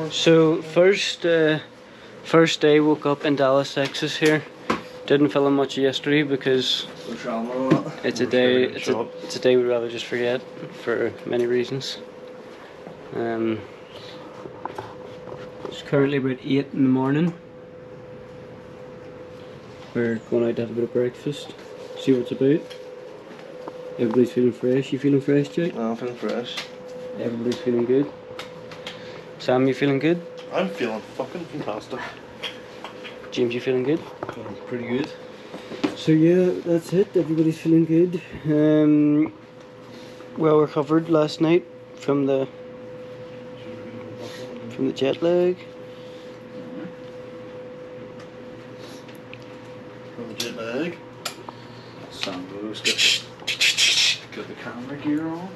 So first day, woke up in Dallas, Texas here. Didn't film much yesterday because it's a day we'd rather just forget for many reasons. It's currently about 8 in the morning. We're going out to have a bit of breakfast, see what it's about. Everybody's feeling fresh. You feeling fresh, Jake? No, I'm feeling fresh. Everybody's feeling good. Sam, you feeling good? I'm feeling fucking fantastic. James, you feeling good? Feeling pretty good. So yeah, that's it. Everybody's feeling good. Well recovered last night from the jet lag. From the jet lag. Sam goes, get the camera gear on.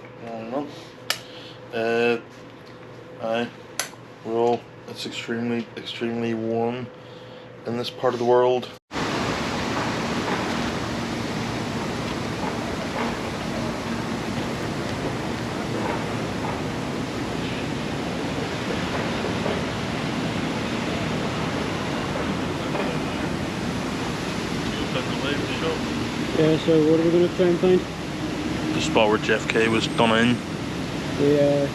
Well, it's extremely warm in this part of the world. Yeah, so what are we going to try and find? The spot where JFK was done in. Yeah.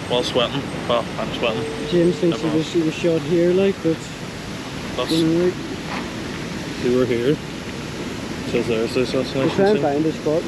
While sweating. Well, I'm sweating. James thinks he was shot here, like, but That's... right. See, we're here. It says there's the assassination. We'll try and find the spot.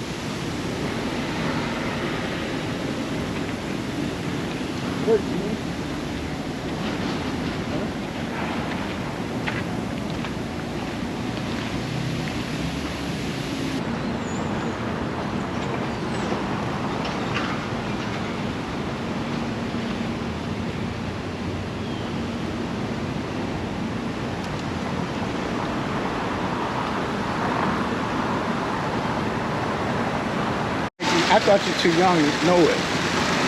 I thought you were too young to know it.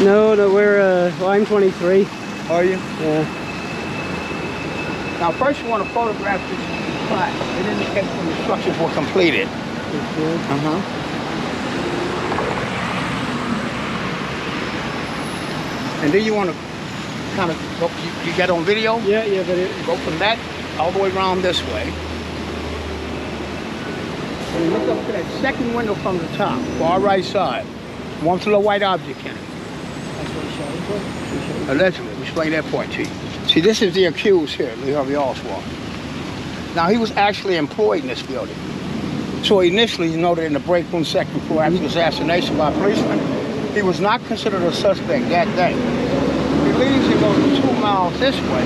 No, we're, well, I'm 23. Are you? Yeah. Now, first you want to photograph this spot. It indicates when the structures were completed. And then you want to kind of go, you get on video? Yeah, video. Go from that all the way around this way. And you look up to that second window from the top, far right side. One little white object in it. That's what he shot him for? Allegedly, we explain that point to you. See, this is the accused here, Lee Harvey Oswald. Now, he was actually employed in this building. So initially, you noted in the break room second floor after the assassination by a policeman, he was not considered a suspect that day. He leaves and goes 2 miles this way,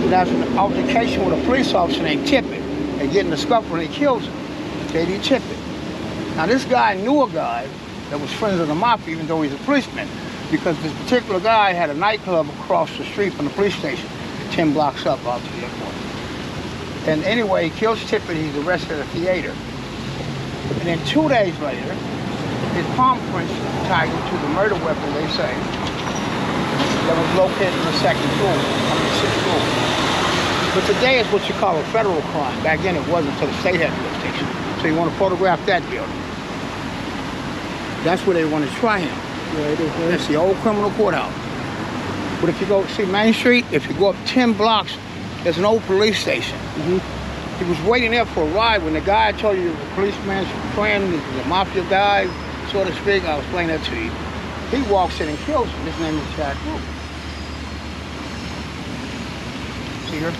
and has an altercation with a police officer named Tippett, and getting the scuffle and he kills him. J.D. Tippett. Now, this guy knew a guy that was friends of the mafia, even though he's a policeman, because this particular guy had a nightclub across the street from the police station, 10 blocks up out to the airport. And anyway, he kills Tippett, he's arrested at the theater. And then 2 days later, his palm prints tied to the murder weapon, they say, that was located in the second floor, on the 6th floor. But today is what you call a federal crime. Back then it wasn't until the state had jurisdiction. So you want to photograph that building. That's where they want to try him. Right, okay. That's the old criminal courthouse. But if you go, see Main Street, if you go up 10 blocks, there's an old police station. He was waiting there for a ride when the guy told you the policeman's friend, the mafia guy, so to speak. I'll explain that to you. He walks in and kills him. His name is Chad Group. See here?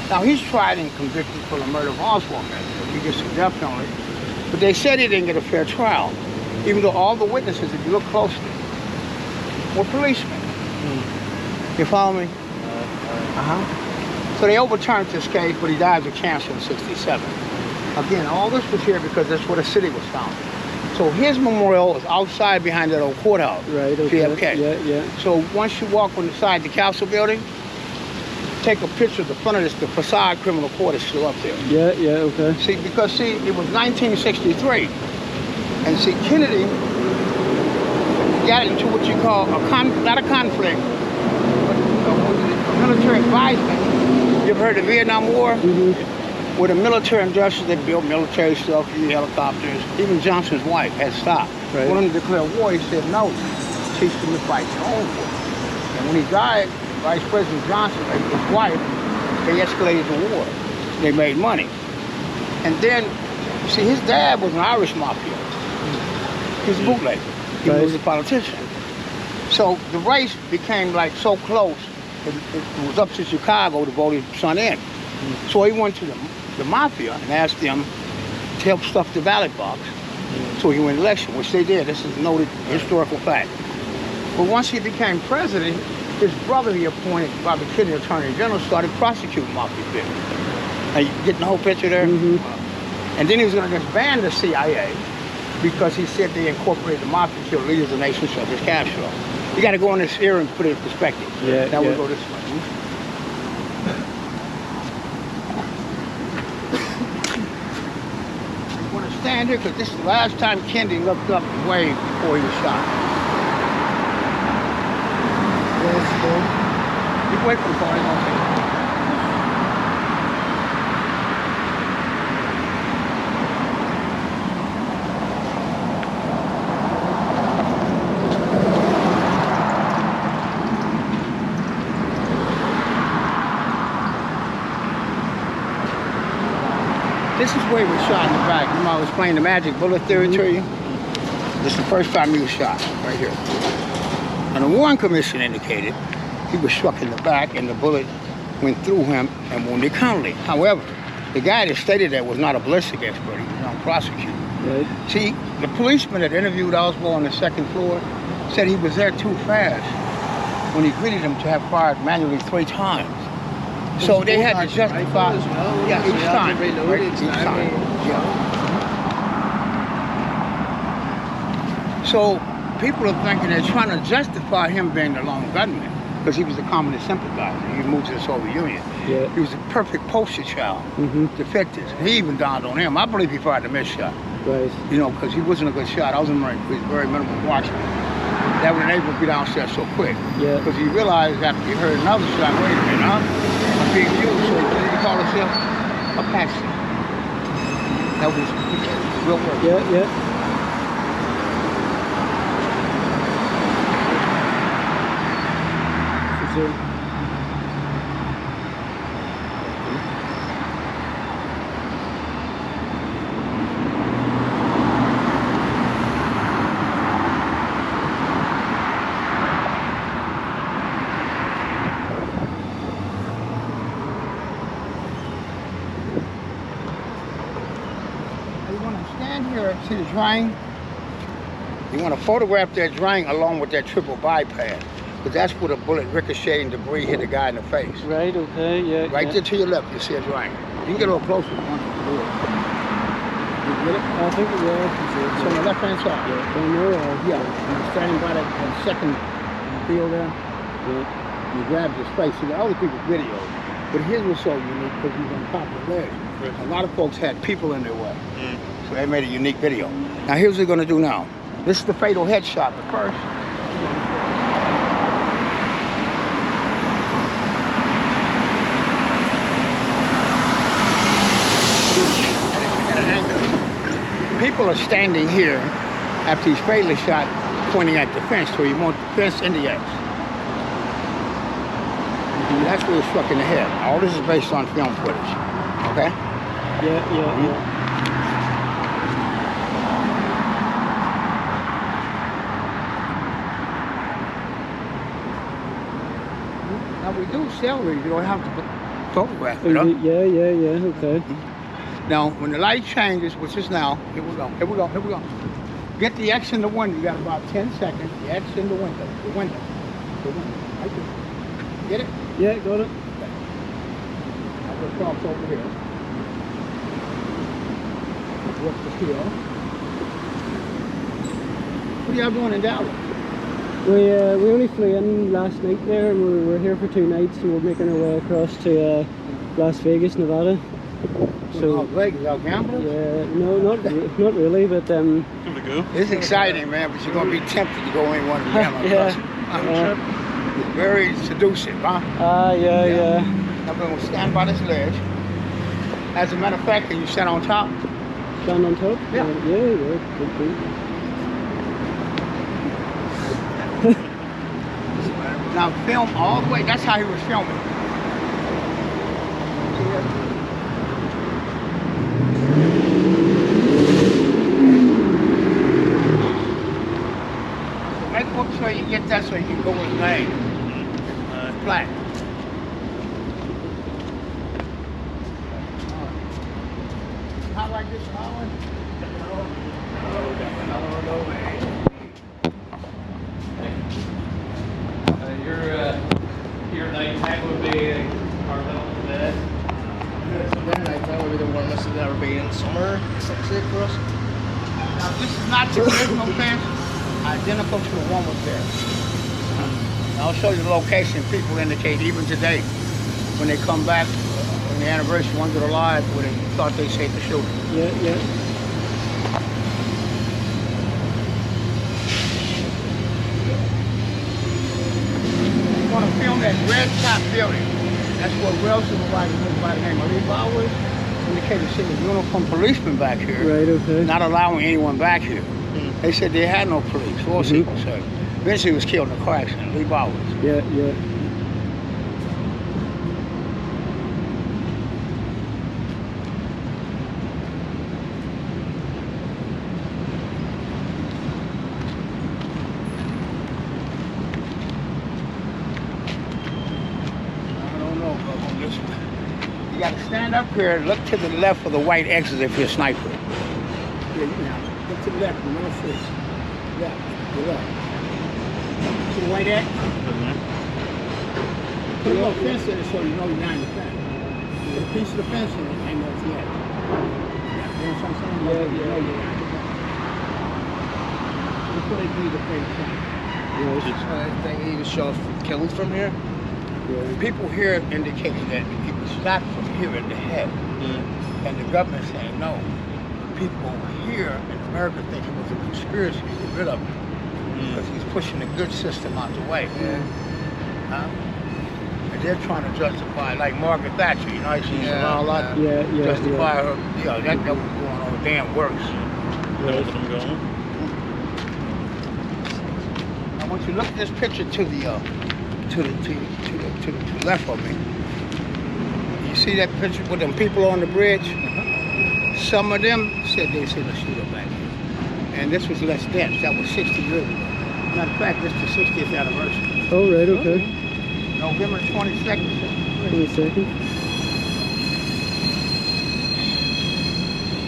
Now he's tried and convicted for the murder of Oswald. He gets the death penalty. But they said he didn't get a fair trial, even though all the witnesses, if you look closely, were policemen. You follow me? So they overturned this case, but he died of cancer in '67. Again, all this was here because that's where the city was founded. So his memorial is outside behind that old courthouse, Right, okay. JFK. Yeah. So once you walk inside the Council building, take a picture of the front of this, the facade criminal court is still up there. Yeah, okay. See, because see, it was 1963, and see, Kennedy got into what you call not a conflict, but a military advisement. You ever heard of the Vietnam War? With the military industrials, they built military stuff, helicopters. Even Johnson's wife had stopped. Right. Wanted to declare war, he said no. teach them to fight their own war. And when he died, Vice President Johnson and his wife, they escalated the war. They made money. And then, see, his dad was an Irish mafia. He was a bootlegger. He was a politician. So the race became like so close, it was up to Chicago to vote his son in. So he went to the mafia and asked them to help stuff the ballot box. So he won election, which they did. This is a noted historical fact. But once he became president, his brother he appointed by the Kennedy Attorney General started prosecuting mafia figures. Now you getting the whole picture there? And then he was going to disband the CIA because he said they incorporated the mafia to kill leaders of the nation such as Castro. You got to go on this here and put it in perspective. Now we'll go this way. You want to stand here because this is the last time Kennedy looked up the way before he was shot. Keep away from the car, okay? This is where he was shot in the back. You know, I was explaining the magic bullet theory to you. This is the first time he was shot, right here. And the Warren Commission indicated he was struck in the back and the bullet went through him and wounded Connolly. However, the guy that stated that was not a ballistic expert. He was non-prosecuted. Right. See, the policeman that interviewed Oswald on the second floor said he was there too fast when he greeted him to have fired manually 3 times. So they had to justify, each time. So people are thinking they're trying to justify him being the lone gunman because he was a communist sympathizer. He moved to the Soviet Union. He was a perfect poster child, defectors. He even dawned on him. I believe he fired the missed shot. Right. You know, because he wasn't a good shot. I was in Marine. He was very minimal marksman. That would enable him to be downstairs so quick. Because he realized after he heard another shot, wait a minute, I'm being used. So he called himself Apache. That was real work. See the drain? You want to photograph that drain along with that triple bypass, because that's where the bullet ricocheted and debris hit the guy in the face. Right, okay, Right there to your left, you see a drain. You can get a little closer if you want to do it. You get it? I think it will. It's on the left-hand side. You're standing by that second field there. You grabbed his face. See, the other people's videos, but his was so unique because he was on top of the ledge. A lot of folks had people in their way. So they made a unique video. Now here's what we're gonna do now. This is the fatal headshot, but first. People are standing here after he's fatally shot, pointing at the fence, so you want the fence in the X. That's where he struck in the head. All this is based on film footage, okay? Now we do celery, you don't have to photograph it, huh? Okay. Now, when the light changes, which is now, here we go. Get the X in the window, you got about 10 seconds. The X in the window, right there. Get it? Yeah, got it. Okay. I'll go cross over here. What's the hill? What are y'all doing in Dallas? We only flew in last night there, and we're here for 2 nights, and we're making our way across to Las Vegas, Nevada. So Las Vegas, y'all gambling? Yeah, no, not really, but it's exciting, man. But you're gonna be tempted to go in one of them. It's very seductive, huh? Yeah. I'm gonna stand by this ledge. As a matter of fact, can you stand on top? Stand on top? Yeah. Good. Now film all the way. That's how he was filming. Make sure you get that so you can go with his name. Flat. How like this, Howard? Your nighttime would be our little bed. So then nighttime would be the warmest it's ever been in summer. Is it for us? Now this is not the original fence, identical to the one was there. I'll show you the location. People indicate even today when they come back on the anniversary, ones that are alive, where they thought they saved the shooter. Yeah, yeah. You want to film that red top building. That's what rail supervisor by the name of Lee Bowers indicated seeing a uniformed policeman back here. Right, okay. Not allowing anyone back here. They said they had no police or Secret Service. Eventually he was killed in a car accident, Lee Bowers. Yeah, yeah. I don't know, but on this one. You gotta stand up here and look to the left of the white X's if you're a sniper. Yeah, now, look to the left, remember six. Left, the left. To the white X. Put a little fence in it so you know you're behind the fence. Put a piece of the fence in it, I know it's the X. You know what I'm saying? Yeah, you know you're behind the fence. That's what they do to play the fence. I think he was shot, killed from here. Yeah. People here indicating that he was shot from here in the head. And the government saying no. People here in America think it was a conspiracy to get rid of him. Because he's pushing the good system out the way. And they're trying to justify, like Margaret Thatcher, you know, she's a lot. Justify her, you know, that was going on damn worse. Now, once you look at this picture to the left of me, you see that picture with them people on the bridge? Some of them said they seen a shooter back here. And this was less dense. That was 60 years ago. Matter of fact, this is the 60th anniversary. Oh, right, okay. November 22nd. 22nd.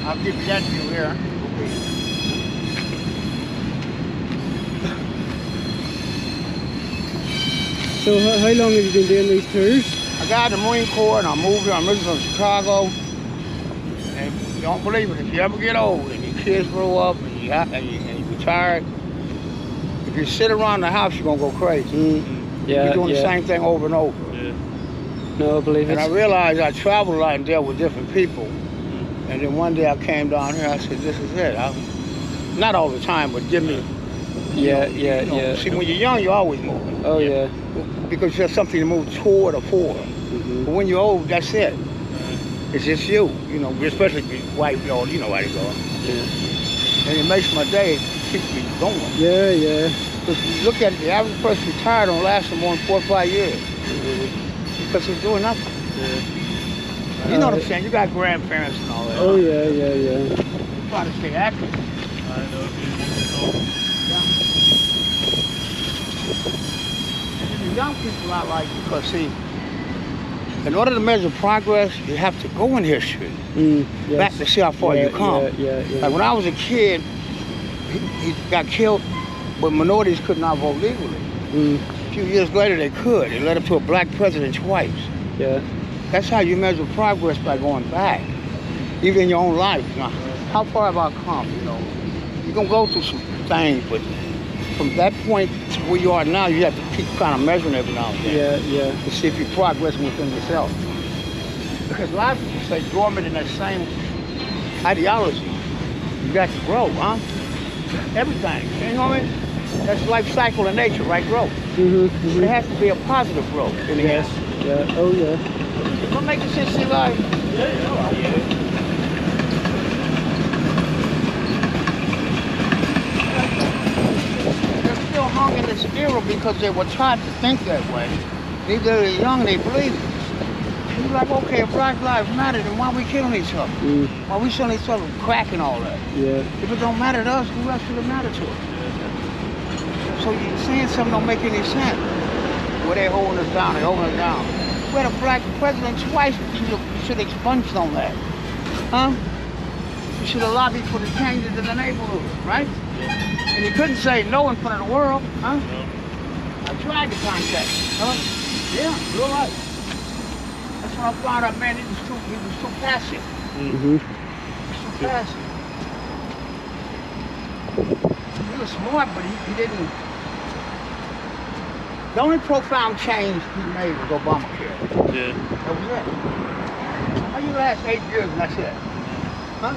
I'll give you that view here. So how long have you been doing these tours? I got in the Marine Corps and I moved here. I'm originally from Chicago. And you don't believe it, if you ever get old and your kids grow up and you retired, if you sit around the house, you're going to go crazy. Yeah, You're doing the same thing over and over. No, I believe it. And I realized I traveled a lot and dealt with different people. And then one day I came down here, I said, this is it. Not all the time, but give me. Yeah. See, when you're young, you're always moving. Oh, yeah. Because you have something to move toward or for. But when you're old, that's it. It's just you, you know, especially if you're white, you know how to go. Yeah. And it makes my day, it keeps me going. Yeah. Because you look at it, the average person retired don't last more than 4 or 5 years. Because he's doing nothing. You know what I'm saying? You got grandparents and all that. Oh, yeah. You try to stay active. The young people I like because, see, in order to measure progress, you have to go in history. Back to see how far you come. Like when I was a kid, he got killed, but minorities could not vote legally. A few years later, they could. It led up to a black president twice. Yeah. That's how you measure progress, by going back, even in your own life. You know, how far have I come? You know, you're gonna go through some things, but from that point to where you are now, you have to keep kind of measuring every now and then. Yeah. To see if you're progressing within yourself. Because a lot of people say dormant in that same ideology. You got to grow, huh? Everything. You know what I mean? That's life cycle in nature, right? Growth. But it has to be a positive growth in the end. Yeah. Oh, yeah. What makes sense in life? They're still hung in this area. hero because they were taught to think that way. They're young, they believe it. You're like, okay, if Black Lives Matter, then why are we killing each other? Why are we selling each other crack and all that? Yeah. If it don't matter to us, who else should it matter to? So you're saying something don't make any sense. Well, they're holding us down, We had a black president twice. You should have expunged on that. Huh? You should have lobbied for the changes in the neighborhood, right? And you couldn't say no in front of the world, huh? I tried to contact him, huh? Yeah, real life. That's when I found out, man, he was too passive. Mm-hmm. He was too passive. He was smart, but he didn't. The only profound change he made was Obamacare. Yeah. That was it. How you last 8 years and that's it? Huh?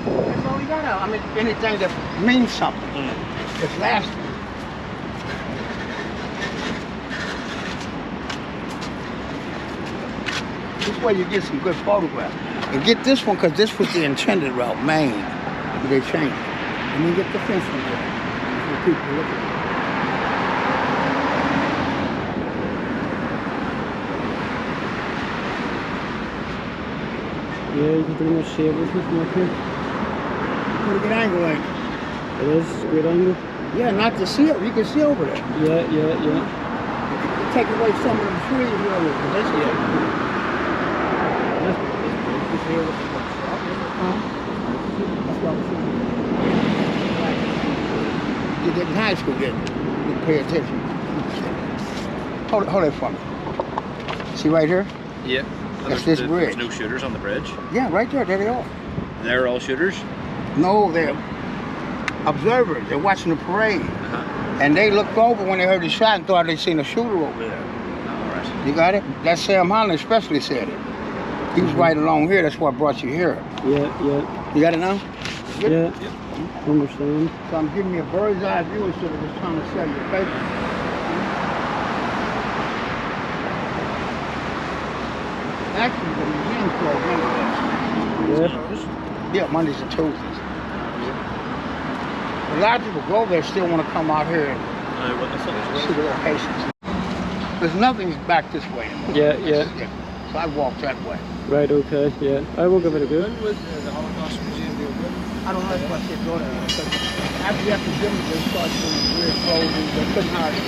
That's all you got out. I mean, anything that means something. It's lasting. This way you get some good photographs. And get this one, because this was the intended route, Maine. But they changed it. And then get the fence from there. For people to look at it. Yeah, you can pretty much see everything from up here. Pretty good angle, ain't it? It is a great angle. Yeah, not to see it. You can see over there. Yeah. Take away some of the trees here. That's it. You did in high school, didn't you? You pay attention. Hold it for me. See right here? Yeah. That's this bridge. There's no shooters on the bridge? Yeah, right there. There they are. They're all shooters? No, they're observers. They're watching the parade. And they looked over when they heard the shot and thought they seen a shooter over there. All right. You got it? That Sam Holland especially said it. He was right along here. That's what brought you here. Yeah. You got it now? Yeah. Understand. So I'm giving you a bird's eye view instead of just trying to sell you a paper. Actually, the museum's closed Mondays. Yeah, Mondays and Tuesdays. A lot of people go there still want to come out here and see the locations. There's nothing back this way anymore. Yeah. So I walk that way. Right, okay, yeah. I will give it a go. When was the Holocaust Museum be open? I don't know if I said go there. After the epidemic, they started doing weird closing. They couldn't hire the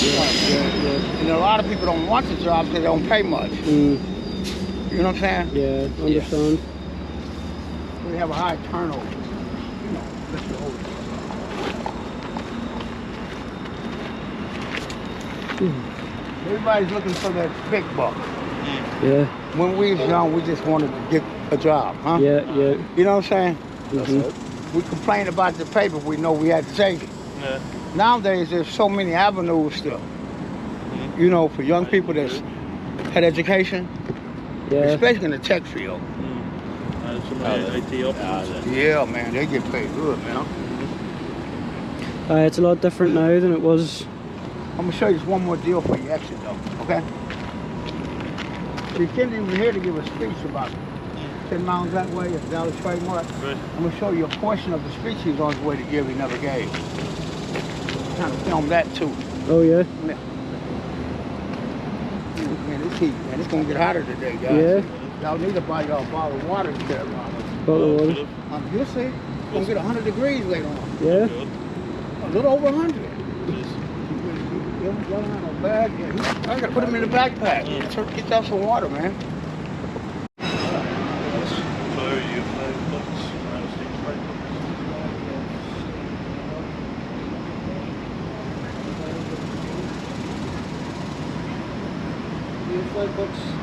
Yeah. And a lot of people don't want the jobs because they don't pay much. You know what I'm saying? Yeah, understand. We have a high turnover. You know, that's the whole Everybody's looking for that big buck. Yeah. When we was young, we just wanted to get a job, huh? Yeah. You know what I'm saying? Mhm. We complain about the pay, but we know we had to take it. Yeah. Nowadays, there's so many avenues still. You know, for young people that's had education, Yeah. especially in the tech field. Yeah, man, they get paid good, man. It's a lot different now than it was. I'm gonna show you just one more deal for your exit, though. Okay? See, Kennedy was here to give a speech about 10 miles that way at Dallas Trademark. Right. I'm gonna show you a portion of the speech he was on his way to give. He never gave. Kind of film that too. Oh yeah. Man, this heat, man, it's gonna get hotter today, guys. Yeah. Y'all need to buy y'all a bottle of water to carry around. Bottle of water. You'll see. It's gonna get 100 degrees later on. Yeah. A little over 100. Y'all don't have no bag. Yeah, I gotta put them in the backpack. Get y'all some water, man. $5